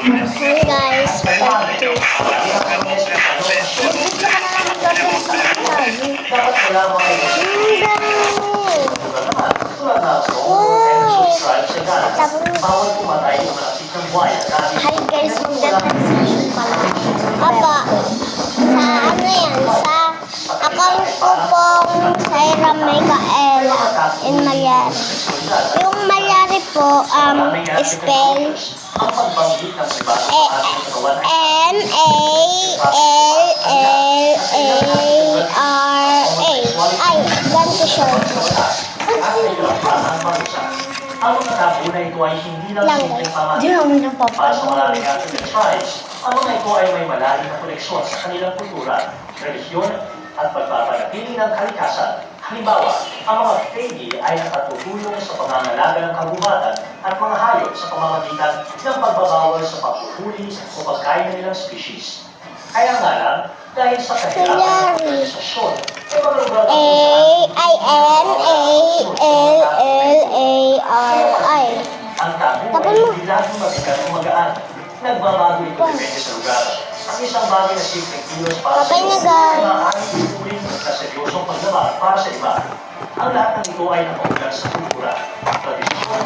Hey guys, part 2. Dapat wala mga bawal pumatay ng malapit ng buhay at dahil Hi guys, magdadagsasin pala. Papa, sa ano yan? Sa account ko pong Saira Michael in Malyari. Yung Malyari po, spell ang pagbanggit ng iba sa ating katawan ay M-A-L-L-A-R-A. Ay, ganito siya. ang mga tabu na ito ay hindi lang simpleng Di naman yung para sa papa. maraming ating tribes. Ang mga ito ay may malalim na koneksyon sa kanilang kultura, relihiyon, at pagpapanatili ng kalikasan. Halimbawa, ang mga Pegi ay nakatutulong sa pangangalaga ng kagubatan at mga hayop sa pamamagitan ng pagbabawal sa paghuhuli o pagkain ng ilang species. Kaya nga lang, dahil sa kahirapan ng organisasyon, ay mga lugar na A-I-N-A-L-L-A-R-I. ang tabu ay hindi laging mabigat o magaan. Nagbabago ito depende sa lugar. Ang isang bagay na simpleng kilos para sa Babay na, iyo guys. ay maaaring tuturing na seryosong paglaba para sa iba. Ang lahat ng ito ay nakaugat sa kultura, tradisyon,